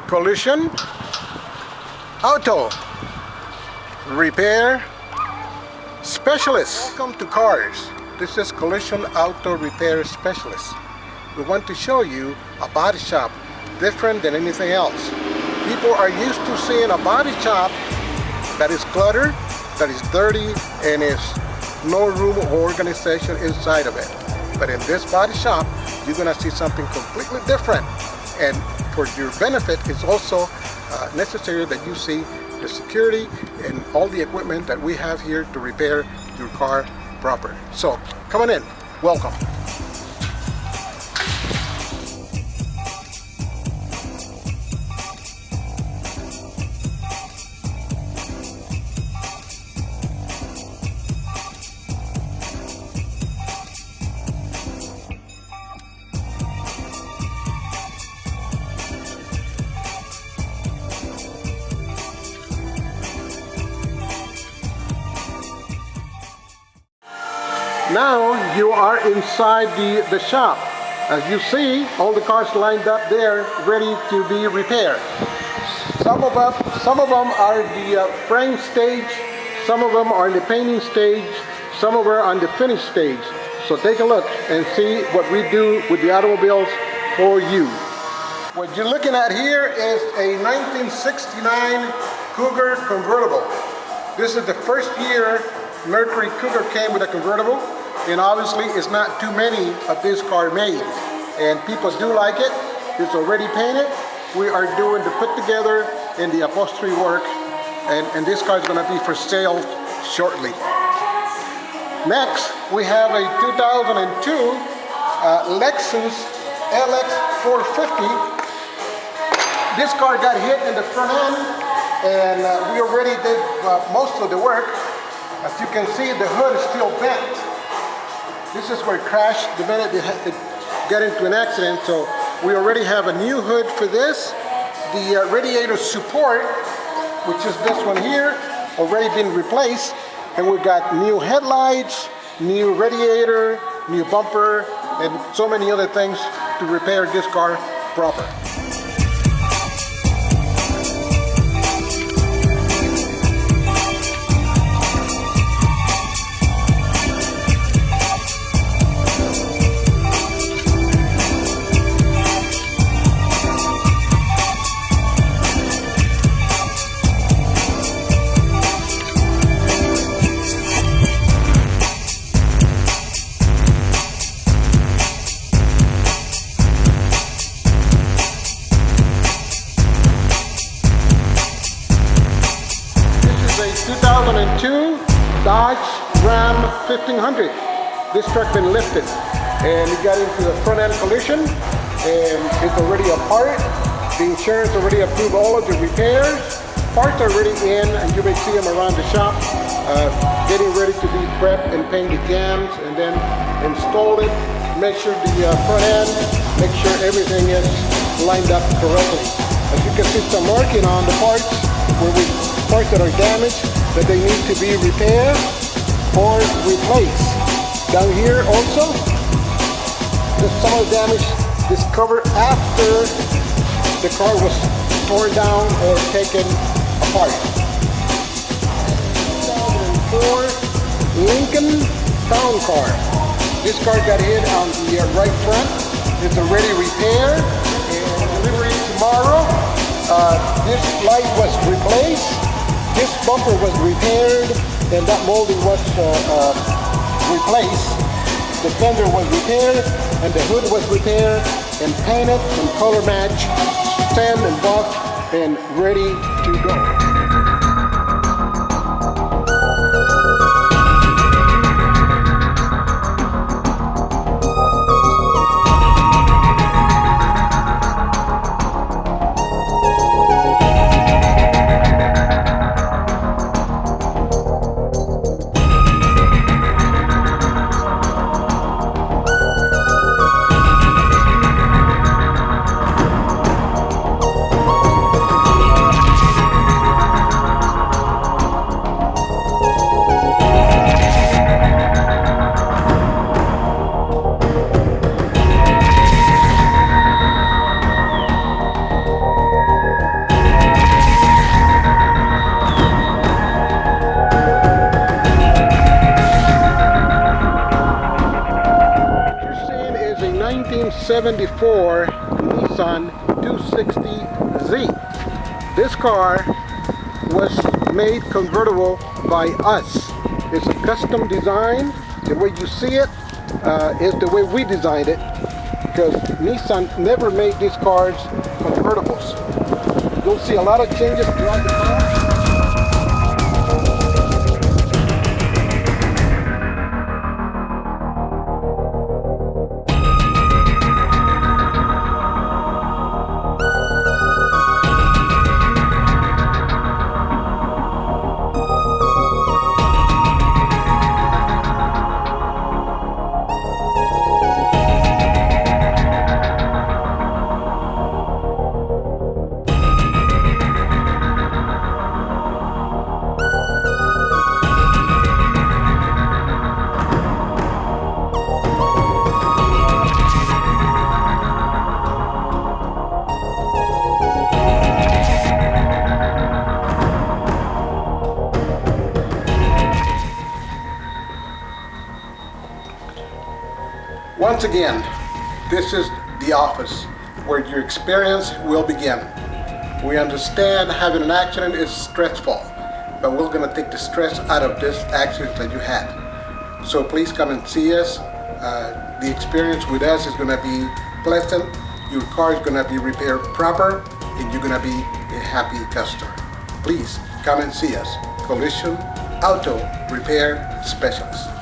collision auto repair specialist. Welcome to Cars. This is Collision Auto Repair Specialist. We want to show you a body shop different than anything else. People are used to seeing a body shop that is cluttered, that is dirty, and is no room or organization inside of it. But in this body shop, you're gonna see something completely different. And for your benefit, it's also necessary that you see the security and all the equipment that we have here to repair your car proper. So, come on in. Welcome. Now you are inside the shop. As you see, all the cars lined up there, ready to be repaired. Some of them are the frame stage, some of them are in the painting stage, some of them are on the finish stage. So take a look and see what we do with the automobiles for you. What you're looking at here is a 1969 Cougar convertible. This is the first year Mercury Cougar came with a convertible, and obviously it's not too many of this car made, and people do like it. It's already painted. We are doing the put together and the upholstery work, and this car is going to be for sale shortly. Next, we have a 2002 Lexus LX 450. This car got hit in the front end, and we already did most of the work. As you can see, the hood is still bent. This is where it crashed the minute it got into an accident. So we already have a new hood for this. The radiator support, which is this one here, already been replaced. And we've got new headlights, new radiator, new bumper, and so many other things to repair this car proper. Dodge Ram 1500. This truck been lifted and it got into a front end collision and it's already apart. The insurance already approved all of the repairs. Parts are already in and you may see them around the shop getting ready to be prepped and painted jams, and then install it, make sure the front end, make sure everything is lined up correctly. As you can see, some marking on the parts parts that are damaged, that they need to be repaired or replaced. Down here also, there's some of the damage discovered after the car was torn down or taken apart. 2004 Lincoln Town Car. This car got hit on the right front. It's already repaired and delivery tomorrow. This light was replaced. This bumper was repaired, and that molding was replaced. The fender was repaired, and the hood was repaired, and painted, and color match, sand and buff, and ready to go. 1974 Nissan 260Z. This car was made convertible by us. It's a custom design. The way you see it is the way we designed it, because Nissan never made these cars convertibles. You'll see a lot of changes throughout the car. Once again, this is the office where your experience will begin. We understand having an accident is stressful, but we're going to take the stress out of this accident that you had. So please come and see us. The experience with us is going to be pleasant. Your car is going to be repaired proper, and you're going to be a happy customer. Please come and see us. Collision Auto Repair Specialist.